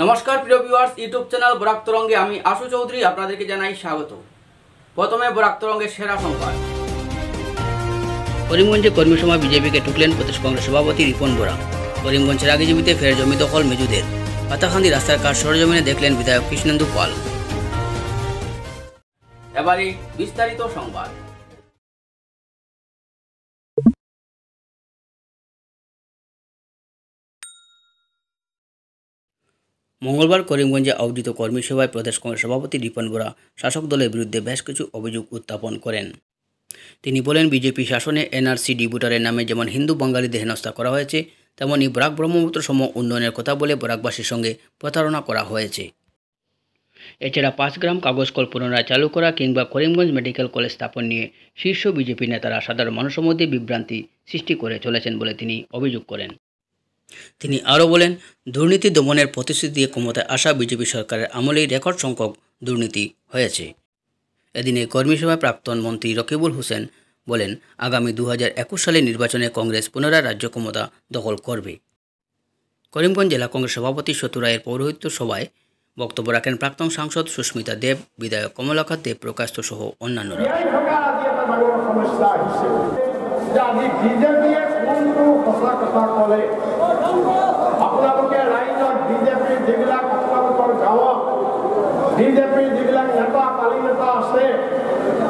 नमस्कार प्रिय viewers YouTube channel Barack तरंगे आमी आशु चौधरी आपनादेरके जानाई स्वागत। प्रथमे बराक तरंगे सेरा संबाद। करीमगंजे कर्मी सभा बीजेपी के टुकलेन प्रदेश कांग्रेस सभापति रिपन बोरा। करीमगंज रागी जमीते फेर जमी दखल मेजुदेर। पाताखांदी रास्तार काज सरजमिने देखलेन विधायक कृष्णेन्दु पाल। एबारे विस्तारित संबाद। मंगलवार करीमगंजे आयोजित कर्मी सभाय प्रदेश कांग्रेस सभापति रिपन बोरा शासक दलेर बिरुद्धे बेश किछु अभियोग उत्थापन करें। তিনি বলেন বিজেপি শাসনে এনআরসি ডিভোটারের নামে যেমন হিন্দু বাঙালিদের হেনস্থা করা হয়েছে তেমনি বরাক ব্রহ্মপুত্র সম উন্নয়নের কথা বলে বরাকবাসীর সঙ্গে প্রতারণা করা হয়েছে। এছাড়া 5 গ্রাম কাগজ কল পুনরায় চালু করা কিংবা করিমগঞ্জ মেডিকেল কলেজ স্থাপন নিয়ে শীর্ষ বিজেপি নেতারা সাধারণ মানুষের মধ্যে বিভ্রান্তি সৃষ্টি করে চলেছেন বলে তিনি অভিযোগ করেন। তিনি আরও বলেন দুর্নীতি দমনের প্রতিশ্রুতি দিয়ে ক্ষমতায় আসা বিজেপি সরকারের আমলেই রেকর্ড সংখ্যক দুর্নীতি হয়েছে। এদিনে কর্মী সভায় প্রাক্তন মন্ত্রী রকিবুল হোসেন বলেন আগামী 2021 সালের নির্বাচনে কংগ্রেস পুনরায় রাজ্য ক্ষমতা দখল করবে। করিমগঞ্জ জেলা কংগ্রেস সভাপতি সতু রায়ের পৌরোহিত্য সভায় বক্তব্য রাখেন প্রাক্তন সাংসদ সুস্মিতা দেব, বিধায়ক কমলাকান্ত দেব প্রকাশ সহ অন্যান্যরা। বিজেপিৰ যিবিলাক নেতা কালি নেতা আছে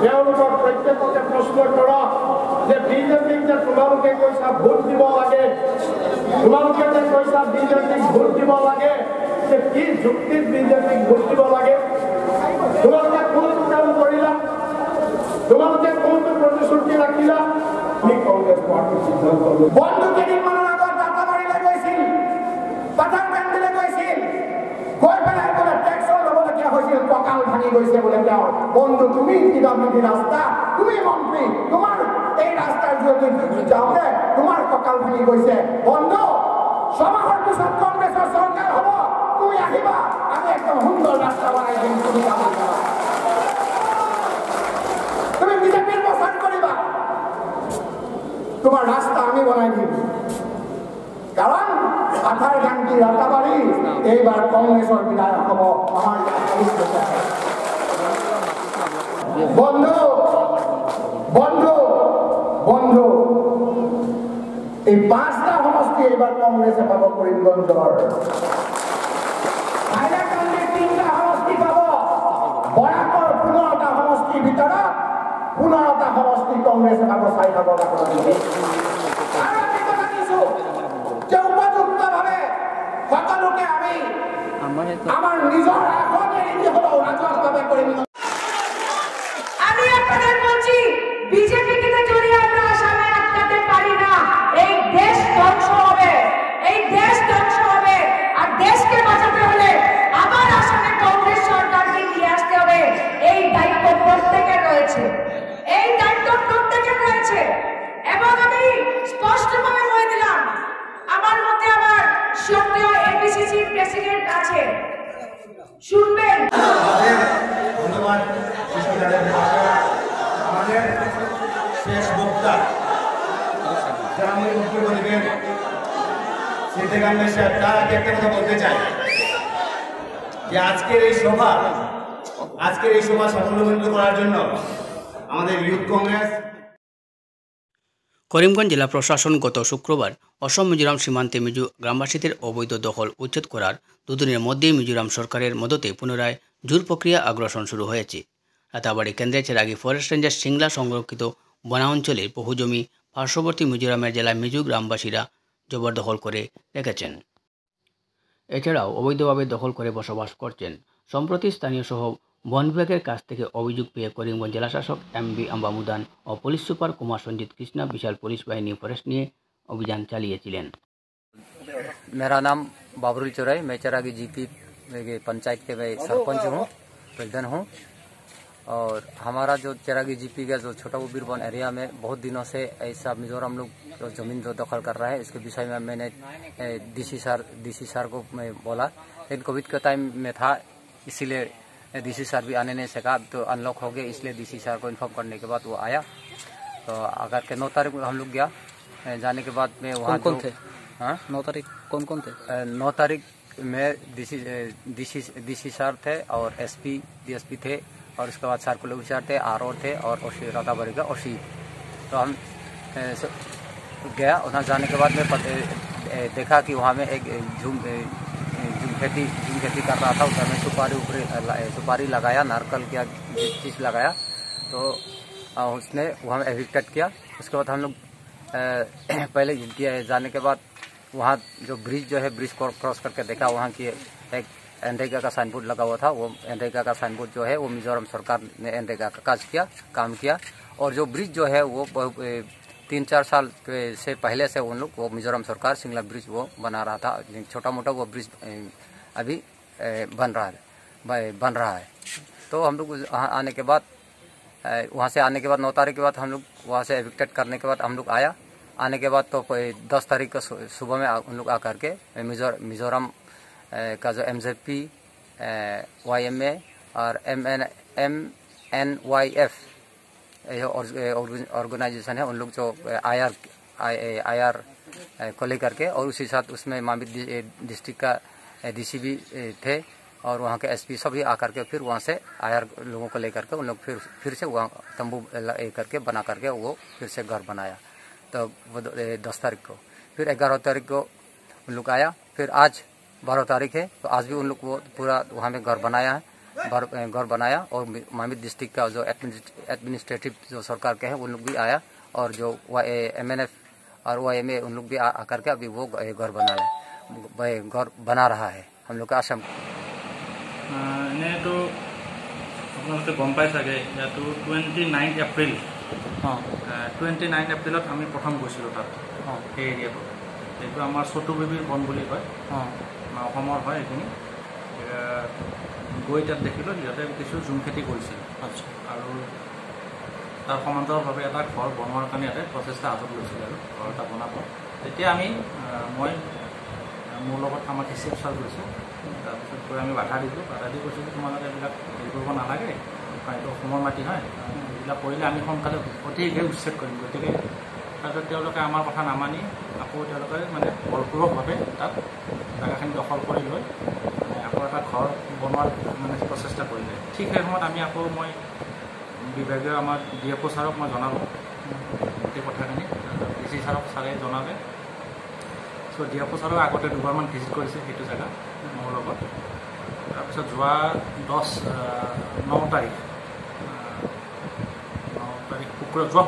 তেওঁলোকৰ প্ৰত্যেককে প্ৰশ্ন কৰা যে বিজেপিক যে তোমালোকে কৈছা ভোট দিব লাগে, তোমালোকে যে কৈছা বিজেপিক ভোট দিব লাগে, যে কি যুক্তিত বিজেপিক ভোট দিব লাগে? তোমালোকে কোনটো কাম কৰিলা? তোমালোকে কোনটো প্ৰতিশ্ৰুতি ৰাখিলা? আমি কংগ্ৰেছ পাৰ্টিৰ সিদ্ধান্ত ল'লো। বন্ধু কেইদিনমানৰ আগত দাঁতাবাৰীলৈ গৈছিল, পাঠানকান্দিলৈ গৈছিল, গৈ পেলাই বোলে টেক্সৰ ল'বলগীয়া হৈছিল, কঁকাল ভাঙি গৈছে বোলে তেওঁৰ। বন্ধু তুমি কিতাপী ৰাস্তা, তুমি মন্ত্ৰী, তোমাৰ এই ৰাস্তাৰ যদি যাওঁতে তোমাৰ কঁকাল ভাঙি গৈছে। বন্ধু ছমাহৰ পিছত কংগ্ৰেছৰ চৰকাৰ হ'ব, তুমি আহিবা, আমি একদম সুন্দৰ ৰাস্তা বনাই দিম, তুমি কাম কৰা। তুমি বিজেপিৰ প্ৰচাৰ কৰিবা, তোমাৰ ৰাস্তা আমি বনাই দিম। কাৰণ পাথাৰকান্দি ৰাতাবাৰী এইবাৰ কংগ্ৰেছৰ বিধায়ক হ'ব আমাৰ। বন্ধু বন্ধু বন্ধু এই 5টা সমষ্টি এইবাৰ কংগ্ৰেছে পাব। কৰিমগঞ্জৰ হাইলাকান্দিৰ 3টা সমষ্টি পাব। বৰাকৰ 15টা সমষ্টিৰ ভিতৰত 15টা সমষ্টি কংগ্ৰেছে পাব। 4টা বৰাকৰ সকলোকে আমি আমার নিজের এখন এনে হলো রাজনৈতিকভাবে করিম। আমি আপনাদের বলছি বিজেপিকে জড়িয়ে আমরা আসামে আটকাতে পারি না। এই দেশ ধ্বংস হবে, এই দেশ ধ্বংস হবে। আর দেশকে বাঁচাতে হলে আবার আসামে কংগ্রেস সরকারকে নিয়ে আসতে হবে। এই দায়িত্ব প্রত্যেকের রয়েছে, এই দায়িত্ব প্রত্যেকের রয়েছে। এবং আমি স্পষ্টভাবে বলে দিলাম আমার মতে আমার সক্রিয় এপিসিসি প্রেসিডেন্ট আছে, শুনবেন। ধন্যবাদ আমাদের শেষ বক্তা যারা আমি বক্তব্য দেবেন সিদ্দিক আহমেদ সাহেব, তার আগে একটা কথা বলতে চাই যে আজকের এই সভা সাফল্যমণ্ডিত করার জন্য আমাদের ইউথ কংগ্রেস করিমগঞ্জ জেলা প্রশাসন গত শুক্রবার অসম মিজোরাম সীমান্তে মিজো গ্রামবাসীদের অবৈধ দখল উচ্ছেদ করার দুদিনের মধ্যেই মিজোরাম সরকারের মদতে পুনরায় জোর প্রক্রিয়া অগ্রসর শুরু হয়েছে। রাতাবাড়ি কেন্দ্রের চেরাগি ফরেস্ট রেঞ্জের সিংলা সংরক্ষিত বনাঞ্চলের বহু জমি পার্শ্ববর্তী মিজোরামের জেলায় মিজো গ্রামবাসীরা জবরদখল করে রেখেছেন। এছাড়াও অবৈধভাবে দখল করে বসবাস করছেন। সম্প্রতি স্থানীয় সহ বন বিভাগের কাছ থেকে অভিযোগ পেয়ে করিমগঞ্জ জেলাশাসক এমবি আম্বামুদান ও পুলিশ সুপার কুমার সঞ্জিত কৃষ্ণা বিশাল পুলিশ বাহিনী ফরেস্ট নিয়ে অভিযান চালিয়েছিলেন। मेरा नाम बाबरुल चौराई, मैं चरागी जीपी पंचायत के मैं सरपंच हूँ, प्रेसिडेंट हूँ। और हमारा जो चरागी जीपी का जो छोटा उबिर वन एरिया में बहुत दिनों से ऐसा मिजोरम लोग जो जमीन जो दखल कर रहा है, इसके विषय में मैंने डीसी सर को मैं बोला, लेकिन कोविड का टाइम में था इसीलिए डीसी सर भी आने नहीं सका। तो अनलॉक हो गया, इसलिए डीसी सर को इन्फॉर्म करने के बाद वो आया। तो अगर के 9 तारीख हम लोग गया, जाने के बाद में वहाँ कौन थे? हाँ 9 तारीख कौन कौन थे? 9 तारीख में डीसी सर थे और एसपी डीएसपी थे और उसके बाद सर्कुलर ऑफिसर थे, आरओ थे और राताबारी का ओसी। तो हम गया, वहाँ जाने के बाद में देखा कि वहाँ में एक झूम खेती कर रहा था। उधर में सुपारी लगाया, नारकल क्या चीज़ लगाया, तो उसने वहाँ में एविक्टेड किया। उसके बाद हम लोग पहले किया, जाने के बाद वहाँ जो ब्रिज जो है, ब्रिज को क्रॉस करके देखा, वहाँ की एक एनरेगा का साइन बोर्ड लगा हुआ था। वो एनरेगा का साइन बोर्ड जो है वो मिजोरम सरकार ने एनरेगा का काम किया। और जो ब्रिज जो है वो 3-4 साल से पहले से उन लोग वो मिजोरम सरकार सिंगला ब्रिज वो बना रहा था। छोटा मोटा वो ब्रिज अभी बन रहा है। तो हम लोग आने के बाद, वहाँ से आने के बाद 9 तारीख के बाद हम लोग वहाँ से एविक्टेड करने के बाद हम लोग आने के बाद तो 10 तारीख को सुबह में उन लोग आकर के मिजोरम का जो MJP, YMA और MNYF ऑर्गेनाइजेशन है, उन लोग जो IR को लेकर के, और उसी साथ उसमें मामित डिस्ट्रिक्ट का DC भी थे और वहाँ के SP सभी आकर के फिर वहाँ से IR लोगों को लेकर के उन लोग फिर से वहाँ तंबू करके बना करके वो फिर से घर बनाया। तो वो 10 तारीख को, फिर 11 तारीख को उन लोग आया। फिर आज 12 तारीख है, तो आज भी उन लोग वो पूरा वहाँ में घर बनाया और मामित डिस्ट्रिक्ट का जो एडमिनिस्ट्रेटिव जो सरकार के हैं उन लोग भी आया, और जो MNF और YMA उन लोग भी आकर के अभी वो घर बना रहा है हम लोग का आसाम। तो আপোনালোকে গম পাই চাগে, ইয়াতো 29 এপ্ৰিল 29 এপ্ৰিলত আমি প্ৰথম গৈছিলোঁ তাত, সেই এৰিয়াটো। এইটো আমাৰ চতুবেবীৰ বন বুলি কয়, অসমৰ হয় এইখিনি। গৈ তাত দেখিলোঁ সিহঁতে কিছু ঝুম খেতি কৰিছিল, আৰু তাৰ সমান্তৰালভাৱে এটা ঘৰ বনোৱাৰ কাৰণে ইয়াতে প্ৰচেষ্টা হাতত লৈছিল আৰু ঘৰ এটা বনাব। তেতিয়া মই মোৰ লগত আমাৰ SCF ছাৰ গৈছোঁ। তাৰপিছত গৈ আমি বাধা দি কৈছোঁ যে তোমালোকে এইবিলাক হেৰি কৰিব নালাগে, এইটো অসমৰ মাটি হয়, এইবিলাক কৰিলে আমি সোনকালে অতিকে উচ্ছেদ কৰিম। গতিকে তাৰপিছত তেওঁলোকে আমাৰ কথা নামানি আকৌ তেওঁলোকে মানে বলপূৰ্বকভাৱে তাত জেগাখিনি দখল কৰি লৈ আকৌ এটা ঘৰ বনোৱাৰ মানে প্ৰচেষ্টা কৰিলে। ঠিক সেই সময়ত আমি আকৌ মই বিভাগীয় আমাৰ DFO ছাৰক মই জনালোঁ গোটেই কথাখিনি, DC ছাৰক ছাৰে জনালে। চ' DFO ছাৰক আগতে দুবাৰমান ভিজিট কৰিছে সেইটো জেগা মোৰ লগত। তাৰপিছত যোৱা 9 তাৰিখ যোৱা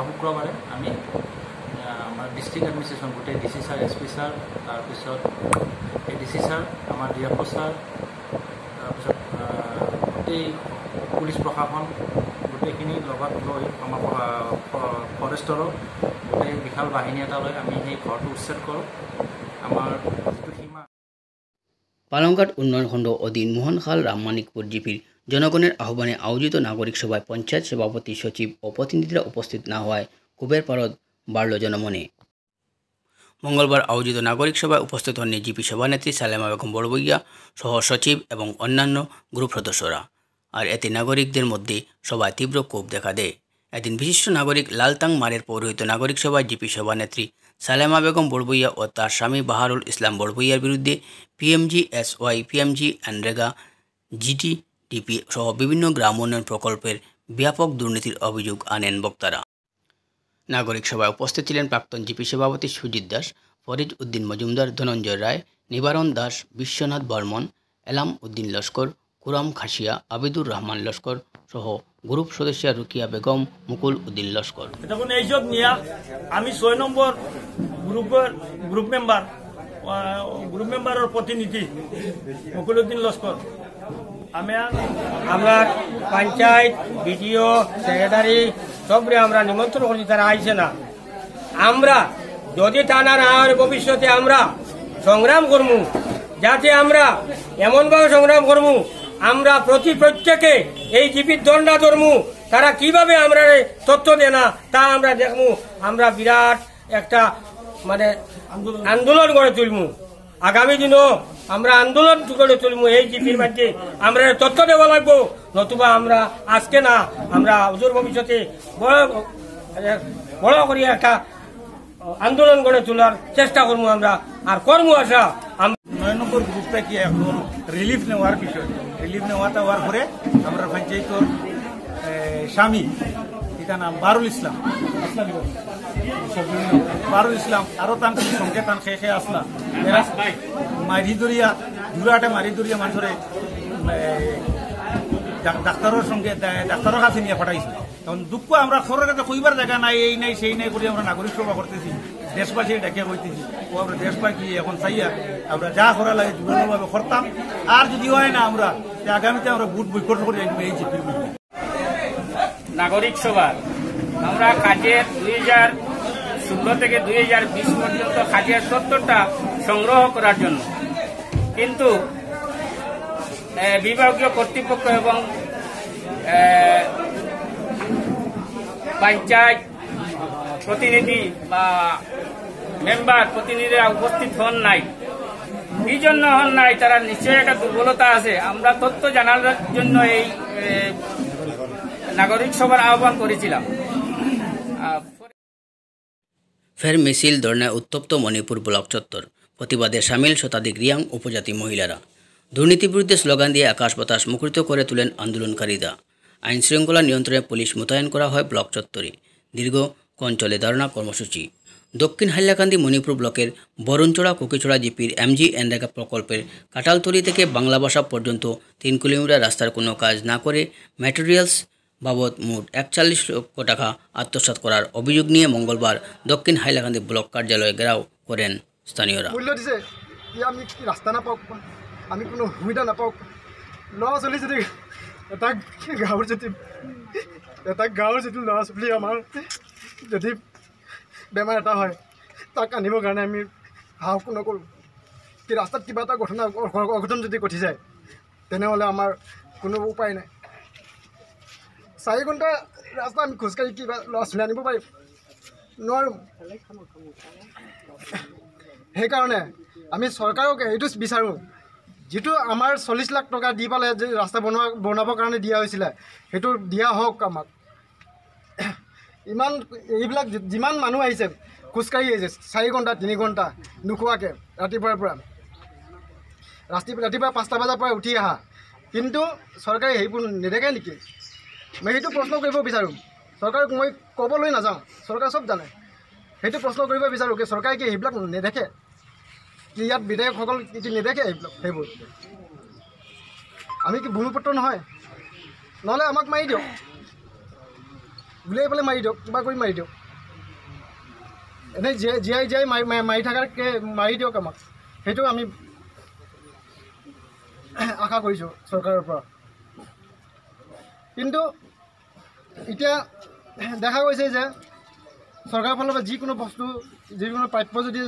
শুক্ৰবাৰে আমি আমাৰ ডিষ্ট্ৰিক্ট এডমিনিষ্ট্ৰেশ্যন গোটেই DC ছাৰ, SP ছাৰ, তাৰপিছত ADC ছাৰ, আমাৰ DFO ছাৰ, তাৰপিছত গোটেই পুলিচ প্ৰশাসন গোটেইখিনি লগত লৈ আমাৰ ফৰেষ্টৰো গোটেই বিশাল বাহিনী এটা লৈ আমি সেই ঘৰটো উচ্ছেদ কৰোঁ। আমাৰ যিটো সীমা পালংঘাট উন্নয়ন খণ্ড অধীন মোহনখাল রামমানিকপুর জিপির জনগণের আহ্বানে আয়োজিত নাগরিক সভায় পঞ্চায়েত সভাপতি, সচিব ও প্রতিনিধিরা উপস্থিত না হওয়ায় ক্ষোভের পারদ বাড়ল জনমনে। মঙ্গলবার আয়োজিত নাগরিক সভায় উপস্থিত হননি জিপি সভানেত্রী সালেমা বেগম বড়বইয়া সহ সচিব এবং অন্যান্য গ্রুপ সদস্যরা। আর এতে নাগরিকদের মধ্যে সভায় তীব্র ক্ষোভ দেখা দেয়। এদিন বিশিষ্ট নাগরিক লালতাং মারের পৌরোহিত নাগরিক সভায় জিপি সভানেত্রী সালেমা বেগম বড়বইয়া ও তার স্বামী বাহারুল ইসলাম বড়বইয়ার বিরুদ্ধে PMGSY, PMG, এনরেগা, GTDP সহ বিভিন্ন গ্রাম উন্নয়ন প্রকল্পের ব্যাপক দুর্নীতির অভিযোগ আনেন বক্তারা। নাগরিক সভায় উপস্থিত ছিলেন প্রাক্তন জিপি সভাপতি সুজিত দাস, ফরিদ উদ্দিন মজুমদার, ধনঞ্জয় রায়, নিবারণ দাস, বিশ্বনাথ বর্মন, এলাম উদ্দিন লস্কর, কুরাম খাসিয়া, আবিদুর রহমান লস্কর সহ গ্রুপ সদস্য রুকিয়া বেগম, মুকুল উদ্দিন লস্কর। তখন এইসব নিয়ে আমি 6 নম্বর গ্রুপ মেম্বারের প্রতিনিধি মুকুল উদ্দিন লস্কর, আমরা পঞ্চায়েত, BDO, সেক্রেটারি সবরে আমরা নিমন্ত্রণ করছি, তারা আইছে না। আমরা যদি টানা না হয় ভবিষ্যতে আমরা সংগ্রাম করবো, যাতে আমরা এমনভাবে সংগ্রাম করবো আমরা প্রত্যেকে এই জিপির দণ্ডা ধরমু, তারা কিভাবে আমরা তথ্য দেয় না তা আমরা দেখবো। আমরা বিরাট একটা মানে আন্দোলন গড়ে তুলমু, আগামী দিনও আমরা আন্দোলন গড়ে তুলমু। এই জিপির মধ্যে আমরা তথ্য দেওয়া লাগবো, নতুবা আমরা আজকে না আমরা অদূর ভবিষ্যতে বড় করে একটা আন্দোলন গড়ে তোলার চেষ্টা করবো আমরা আর কর্ম আশা 9 নম্বর গ্রুপটা কি এখন রিলিফ নেওয়ার বিষয় রিলিফ নেওয়াটা হওয়ার পরে আমরা পঞ্চায়েতর স্বামী এটা নাম বারুল ইসলাম বারুল ইসলাম আরো তান সঙ্গে তান খেয়ে আসলা মারি দরিয়া জুড়াটে মারি দরিয়া মানুষরে ডাক্তারের সঙ্গে ডাক্তারের কাছে নিয়ে পাঠাইছি তখন দুঃখ আমরা খবরের কাছে কইবার জায়গা নাই এই নাই সেই নাই করে আমরা নাগরিক সভা করতেছি দেশবাসী ডেকে কইতেছি ও আমরা দেশবাসী এখন চাইয়া আমরা যা করা লাগে জোরালোভাবে করতাম আর যদি হয় না আমরা আগামীতে আমরা বুট বৈকট করে এই জিপির নাগরিক সভা আমরা কাজের 2016 থেকে 2020 পর্যন্ত কাজের 70টা সংগ্রহ করার জন্য কিন্তু বিভাগীয় কর্তৃপক্ষ এবং পঞ্চায়েত প্রতিনিধি বা মেম্বার প্রতিনিধিরা উপস্থিত হন নাই। এই জন্য হন নাই, তারা নিশ্চয়ই একটা দুর্বলতা আছে। আমরা তথ্য জানার জন্য এই নাগরিক সভার আহ্বান করেছিলাম। ফের মিছিল ধর্নায় উত্তপ্ত মণিপুর ব্লক চত্বর। প্রতিবাদে সামিল শতাধিক রিয়াং উপজাতি মহিলারা। দুর্নীতির বিরুদ্ধে স্লোগান দিয়ে আকাশ বাতাস মুখরিত করে তোলেন আন্দোলনকারীরা। আইন শৃঙ্খলা নিয়ন্ত্রণে পুলিশ মোতায়েন করা হয় ব্লক চত্বরে। দীর্ঘক্ষণ চলে ধর্না কর্মসূচি। দক্ষিণ হাইলাকান্দি মণিপুর ব্লকের বরুণচড়া কুকিছড়া জিপির এমজি এনরেগা প্রকল্পের কাটালতলি থেকে বাংলা ভাষা পর্যন্ত 3 কিলোমিটার রাস্তার কোনো কাজ না করে ম্যাটেরিয়ালস বাবদ মোট 41 লক্ষ টাকা আত্মসাৎ করার অভিযোগ নিয়ে মঙ্গলবার দক্ষিণ হাইলাকান্দি ব্লক কার্যালয়ে ঘেরাও করেন স্থানীয়রা। মূল্য দিছে আমি রাস্তা নাপাওক, আমি কোনো সুবিধা নাপাওক। ল'ৰা ছোৱালী যদি এটা গাঁৱৰ যদি ল'ৰা ছোৱালী আমাৰ যদি বেমাৰ এটা হয় তাক আনিবৰ কাৰণে আমি সাহস নকৰোঁ। কি ৰাস্তাত কিবা এটা অঘটন যদি ঘটি যায় তেনেহ'লে আমাৰ কোনো উপায় নাই। 4 ঘণ্টা ৰাস্তা আমি খোজকাঢ়ি কিবা ল'ৰা ছোৱালী আনিব পাৰিম নোৱাৰোঁ। সেইকাৰণে আমি চৰকাৰক এইটো বিচাৰোঁ, যিটো আমাৰ 40 লাখ টকা দি পালে যে ৰাস্তা বনাবৰ কাৰণে দিয়া হৈছিলে সেইটো দিয়া হওক আমাক। ইমান এইবিলাক যিমান মানুহ আহিছে খোজকাঢ়ি আহিছে 4 ঘণ্টা 3 ঘণ্টা নোখোৱাকৈ ৰাতিপুৱাৰ পৰা ৰাতিপুৱা 5টা বজাৰ পৰা উঠি অহা, কিন্তু চৰকাৰে সেইবোৰ নেদেখে নেকি? মই সেইটো প্ৰশ্ন কৰিব বিচাৰোঁ। চৰকাৰক মই ক'বলৈ নাযাওঁ, চৰকাৰে চব জানে। সেইটো প্ৰশ্ন কৰিব বিচাৰোঁ কি চৰকাৰে কি সেইবিলাক নেদেখে? কি ইয়াত বিধায়কসকল কি নেদেখে সেইবোৰ? আমি কি ভূমিপুত্ৰ নহয়? নহ'লে আমাক মাৰি দিয়ক, উলিয়াই পেলাই মাৰি দিয়ক, কিবা কৰি মাৰি দিয়ক। এনেই জীয়াই মাৰি থকাকৈ মাৰি দিয়ক আমাক। সেইটো আমি আশা কৰিছোঁ চৰকাৰৰ পৰা। কিন্তু এতিয়া দেখা গৈছে যে চৰকাৰৰ ফালৰ পৰা যিকোনো বস্তু যিকোনো প্ৰাপ্য যদি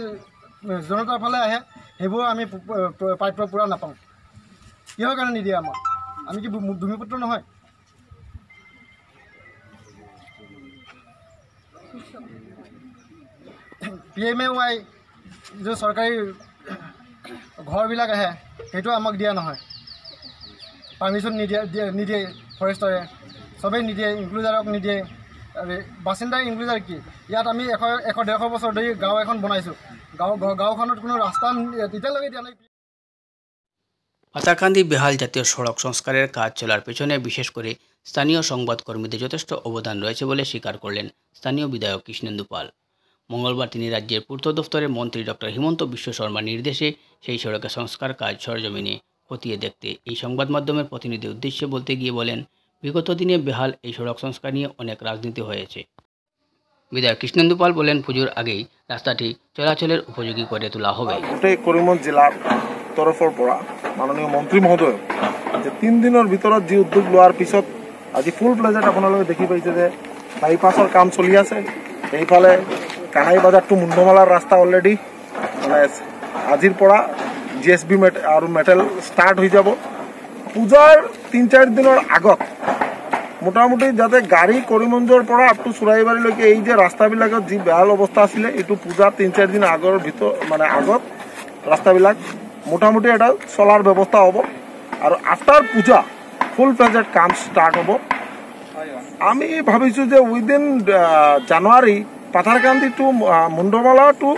জনতাৰ ফালে আহে সেইবোৰ আমি প্ৰাপ্য পূৰা নাপাওঁ। কিহৰ কাৰণে নিদিয়ে আমাক? আমি কি ভূমিপুত্ৰ নহয়? PMAY যে চৰকাৰী ঘৰবিলাক আহে সেইটো আমাক দিয়া নহয়, পাৰ্মিশ্যন নিদিয়ে ফৰেষ্টৰে, চবেই নিদিয়ে, ইনক্লুজাৰক নিদিয়ে। বাসিন্দা ইনক্লুজাৰ কি? ইয়াত আমি 100-150 বছৰ ধৰি গাঁও এখন বনাইছোঁ, গাঁওখনত কোনো রাস্তা এতিয়ালৈকে দিয়া নাই। পাতাকান্দি বেহাল জাতীয় সড়ক সংস্কারের কাজ চলার পেছনে বিশেষ করে স্থানীয় সংবাদকর্মীদের যথেষ্ট অবদান রয়েছে বলে স্বীকার করলেন স্থানীয় বিধায়ক কৃষ্ণেন্দু পাল। মঙ্গলবার তিনি রাজ্যের পূর্ত দফতরের মন্ত্রী ডক্টর হিমন্ত বিশ্ব শর্মার নির্দেশে সেই সড়কের সংস্কার কাজ সরজমিনে খতিয়ে দেখতে এই সংবাদ মাধ্যমের প্রতিনিধির উদ্দেশ্যে বলতে গিয়ে বলেন, বিগত দিনে বেহাল এই সড়ক সংস্কার নিয়ে অনেক রাজনীতি হয়েছে। বিধায়ক কৃষ্ণেন্দু পাল বলেন, পুজোর আগেই রাস্তাটি চলাচলের উপযোগী করে তোলা হবে। করিমগঞ্জ জেলার তৰফৰ পৰা মাননীয় মন্ত্ৰী মহোদয় যে 3 দিনৰ ভিতৰত যি উদ্যোগ লোৱাৰ পিছত আজি ফুল প্লেজেট আপোনালোকে দেখি পাইছে যে বাইপাছৰ কাম চলি আছে। এইফালে কানাই বাজাৰ টু মুণ্ডমালাৰ ৰাস্তা অলৰেডি মানে আজিৰ পৰা GSB আৰু মেটেল ষ্টাৰ্ট হৈ যাব। পূজাৰ 3-4 দিনৰ আগত মোটামুটি যাতে গাড়ী কৰিমগঞ্জৰ পৰা আপ টু চৰাইবাৰীলৈকে এই যে ৰাস্তাবিলাকত যি বেহাল অৱস্থা আছিলে এইটো পূজাৰ 3-4 দিন আগৰ আগত ৰাস্তাবিলাক মোটামুটি এটা চলাৰ ব্যৱস্থা হ'ব আৰু আফটাৰ পূজা ফুল প্লেজেড কাম ষ্টাৰ্ট হ'ব। আমি ভাবিছোঁ যে উইদিন জানুৱাৰী পাথাৰকান্দি টু মুন্ডমালা টু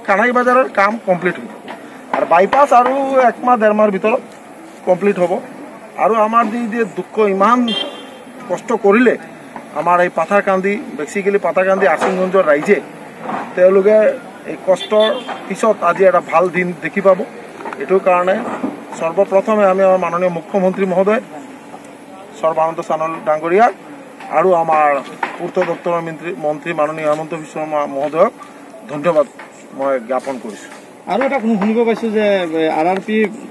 কানাই বাজাৰেৰ কাম কমপ্লিট হব আৰ বাইপাস আৰ 1 মাহ 1.5 মাহৰ ভিতৰত কমপ্লিট হব। আৰু আমাৰ যে দুঃখ ইমান কষ্ট কৰিলে আমাৰ এই পাথাৰকান্দি বেসিক্যালি পাথাৰকান্দি আছিংগঞ্জৰ ৰাইজে তেওঁলোকে এই কষ্টৰ পিছত আজি এটা ভাল দিন দেখি পাব। এটোৰ কাৰণে সৰ্বপ্ৰথমে আমি আমাৰ মাননীয় মুখ্যমন্ত্ৰী মহোদয় সৰ্বানন্দ সোনোৱাল ডাঙৰীয়া আৰু আমাৰ পূৰ্ত দপ্তৰৰ মন্ত্ৰী মাননীয় হেমন্ত বিশ্ব শৰ্মা মহোদয়ক ধন্যবাদ মই জ্ঞাপন কৰিছোঁ। আৰু এটা শুনিব পাইছোঁ যে RRP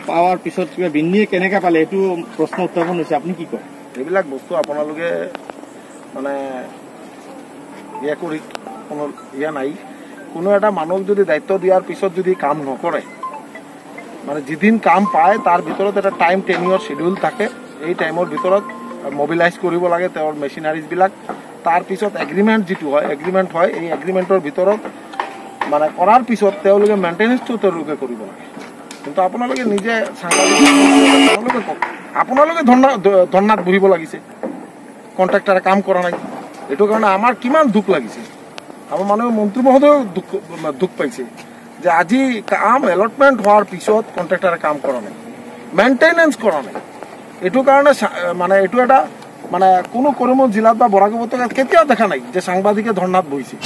পাৱাৰ পিছত কিবা বিন্নীয়ে কেনেকৈ পালে এইটো প্ৰশ্ন উত্থাপন হৈছে, আপুনি কি কয়? এইবিলাক বস্তু আপোনালোকে মানে কৰি কোনো নাই। কোনো এটা মানুহক যদি দায়িত্ব দিয়াৰ পিছত যদি কাম নকৰে, মানে যেদিন কাম পায় তাৰ ভিতৰত এটা টাইম টেনিয়ৰ শিডিউল থাকে, এই টাইমৰ ভিতৰত মোবিলাইজ কৰিব লাগে তেওঁৰ মেচিনাৰিজবিলাক। তাৰপিছত এগ্ৰিমেণ্ট হয়, এই এগ্ৰিমেণ্টৰ ভিতৰত মানে কৰাৰ পিছত তেওঁলোকে মেইনটেনেন্সটো তেওঁলোকে কৰিব লাগে। কিন্তু আপোনালোকে নিজে আপোনালোকে ধৰ্ণাত বহিব লাগিছে, কণ্ট্ৰেক্টাৰে কাম কৰা নাই। এইটো কাৰণে আমাৰ কিমান দুখ লাগিছে। আমাৰ মাননীয় মন্ত্ৰী মহোদয়েও দুখ পাইছে যে আজি কাম এলটমেণ্ট হোৱাৰ পিছত কণ্ট্ৰেক্টাৰে কাম কৰা নাই, মেইনটেনেন্স কৰা নাই। এইটো কাৰণে মানে এইটো এটা মানে কোনো কৰিমগঞ্জ জিলাত বা বৰাক উপত্যকাত কেতিয়াও দেখা নাই যে সাংবাদিকে ধৰ্ণাত বহিছে।